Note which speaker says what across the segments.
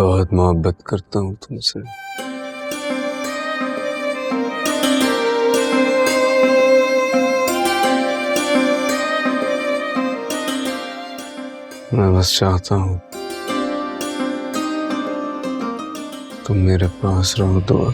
Speaker 1: बहुत मोहब्बत करता हूँ तुमसे। मैं बस चाहता हूँ तुम मेरे पास रहो दुआ।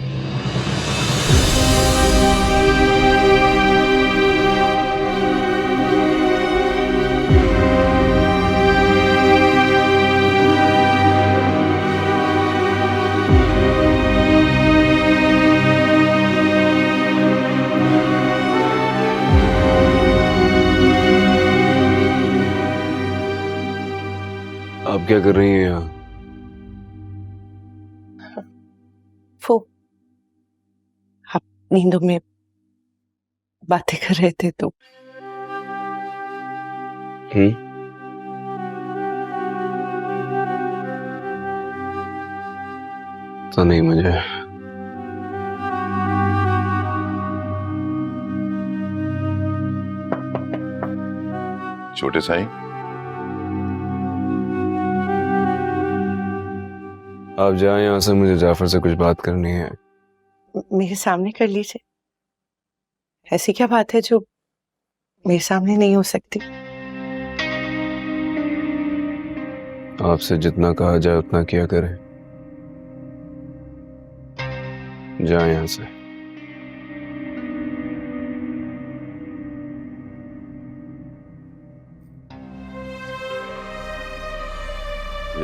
Speaker 1: आप क्या कर रही हैं यहाँ?
Speaker 2: वो आप नींदों में बातें कर रहे थे तो।
Speaker 1: तो नहीं मुझे।
Speaker 3: छोटे साईं,
Speaker 1: आप जाएं यहाँ से, मुझे जाफर से कुछ बात करनी है।
Speaker 2: मेरे सामने कर लीजिए। ऐसी क्या बात है जो मेरे सामने नहीं हो सकती?
Speaker 1: आपसे जितना कहा जाए उतना किया करें। जाएं यहाँ से।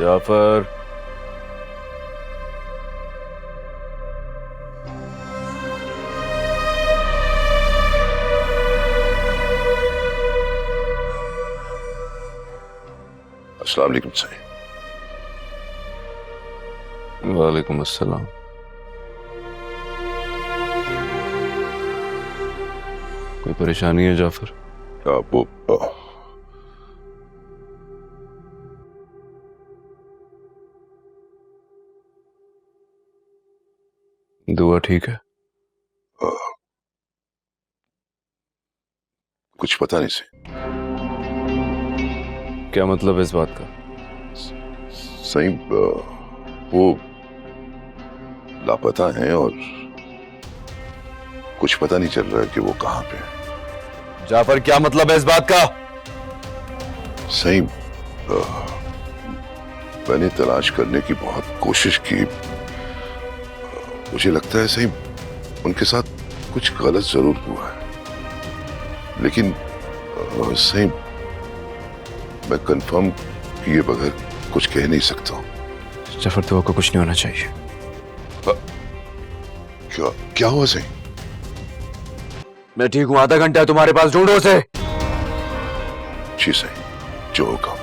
Speaker 1: जाफर,
Speaker 3: अस्सलाम वालेकुम साईं।
Speaker 1: वालेकुम अस्सलाम। कोई परेशानी है जाफर?
Speaker 3: वो
Speaker 1: दुआ ठीक है?
Speaker 3: कुछ पता नहीं साईं।
Speaker 1: क्या मतलब है इस बात का?
Speaker 3: साईं वो लापता हैं और कुछ पता नहीं चल रहा है कि वो कहां पे है।
Speaker 1: जाफर, क्या मतलब है इस बात का?
Speaker 3: साईं मैंने तलाश करने की बहुत कोशिश की। मुझे लगता है साईं उनके साथ कुछ गलत जरूर हुआ है, लेकिन साईं मैं कंफर्म किए बगैर कुछ कह नहीं सकता हूं।
Speaker 1: जाफर, तो आपको कुछ नहीं होना चाहिए।
Speaker 3: क्या क्या हुआ साईं?
Speaker 1: मैं ठीक हूं, आधा घंटा है तुम्हारे पास, ढूंढो उसे।
Speaker 3: जी साईं, जो होगा।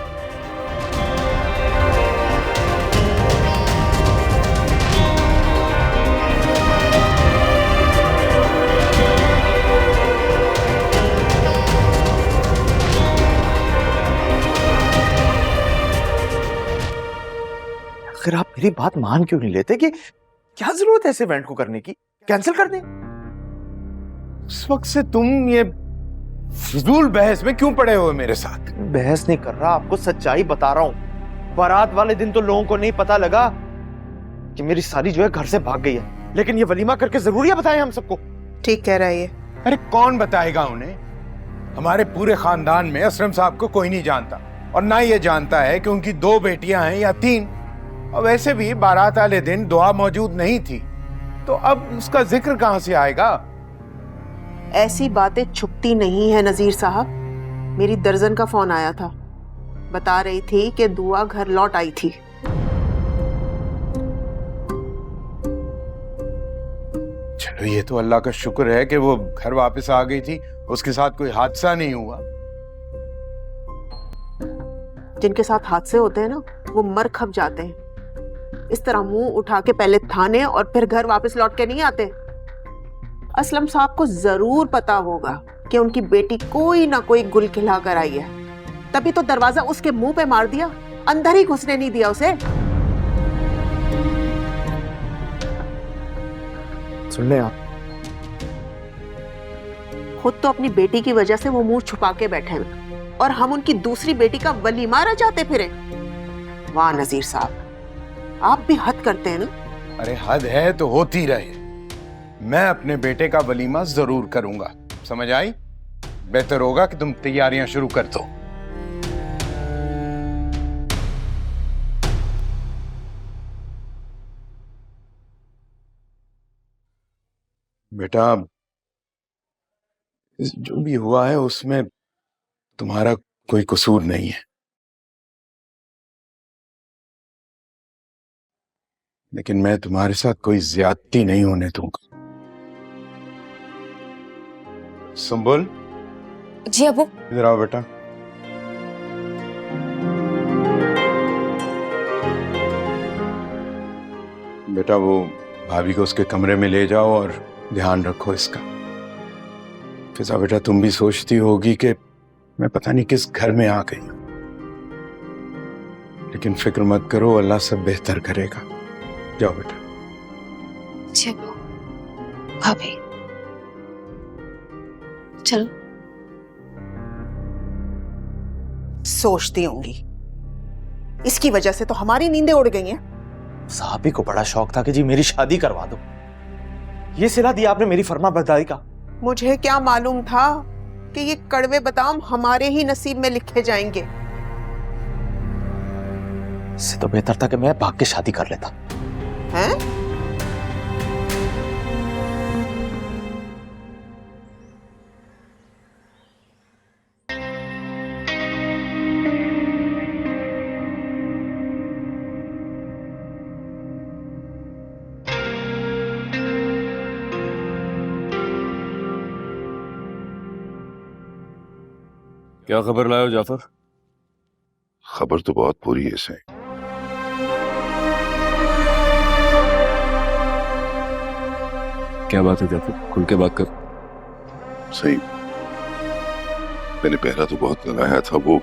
Speaker 4: अगर आप मेरी बात मान क्यों नहीं लेते कि क्या जरूरत है इस इवेंट को करने की? कैंसिल कर दें। इस वक्त से तुम ये फिजूल बहस में क्यों पड़े हुए मेरे साथ? बहस नहीं कर रहा, आपको सच्चाई बता रहा हूं। बारात वाले दिन तो लोगों को नहीं पता लगा कि मेरी साली जो है घर से भाग गई है, लेकिन ये वलीमा करके जरूरी है बताएं हम सबको?
Speaker 2: ठीक कह रहा है ये।
Speaker 5: अरे कौन बताएगा उन्हें? हमारे पूरे खानदान में असलम साहब को कोई नहीं जानता, और ना ये जानता है कि उनकी 2 बेटियां हैं या 3। और वैसे भी बारात वाले दिन दुआ मौजूद नहीं थी, तो अब उसका जिक्र कहां से आएगा?
Speaker 6: ऐसी बातें छुपती नहीं है नजीर साहब। मेरी दर्जन का फोन आया था, बता रही थी कि दुआ घर लौट आई थी।
Speaker 5: चलो ये तो अल्लाह का शुक्र है कि वो घर वापस आ गई थी, उसके साथ कोई हादसा नहीं हुआ।
Speaker 6: जिनके साथ हादसे होते हैं ना, वो मर खप जाते हैं। इस तरह मुंह उठा के पहले थाने और फिर घर वापस लौट के नहीं आते। असलम साहब को जरूर पता होगा कि उनकी बेटी कोई ना कोई गुल खिला कर आई है, तभी तो दरवाजा उसके मुंह पे मार दिया, अंदर ही घुसने नहीं दिया उसे।
Speaker 4: सुन ले आप,
Speaker 6: खुद तो अपनी बेटी की वजह से वो मुंह छुपा के बैठे हैं और हम उनकी दूसरी बेटी का वलीमा रचाते फिरे। वाह नजीर साहब, आप भी हद करते हैं ना।
Speaker 5: अरे हद है तो होती रहे। मैं अपने बेटे का वलीमा जरूर करूंगा, समझ आई? बेहतर होगा कि तुम तैयारियां शुरू कर दो। बेटा, जो भी हुआ है उसमें तुम्हारा कोई कसूर नहीं है, लेकिन मैं तुम्हारे साथ कोई ज्यादती नहीं होने दूंगा। संबुल,
Speaker 7: जी अबू।
Speaker 5: इधर आओ बेटा। बेटा, वो भाभी को उसके कमरे में ले जाओ और ध्यान रखो इसका। फिजा बेटा, तुम भी सोचती होगी कि मैं पता नहीं किस घर में आ गई हूं, लेकिन फिक्र मत करो, अल्लाह सब बेहतर करेगा। जाओ बेटा।
Speaker 7: जी अबू। भाभी चलो।
Speaker 6: सोचती होंगी, इसकी वजह से तो हमारी नींदें उड़ गई हैं।
Speaker 4: साहबी को बड़ा शौक था कि जी मेरी शादी करवा दो। ये सिला दिया आपने मेरी फर्मा बरदारी का।
Speaker 6: मुझे क्या मालूम था कि ये कड़वे बादाम हमारे ही नसीब में लिखे जाएंगे।
Speaker 4: इससे तो बेहतर था कि मैं भाग के शादी कर लेता।
Speaker 6: हैं?
Speaker 1: क्या खबर लाए हो जाफर?
Speaker 3: खबर तो बहुत बुरी है सही।
Speaker 1: क्या बात है जाफर, खुल के बात कर।
Speaker 3: सही, मैंने पहरा तो बहुत लगाया था, वो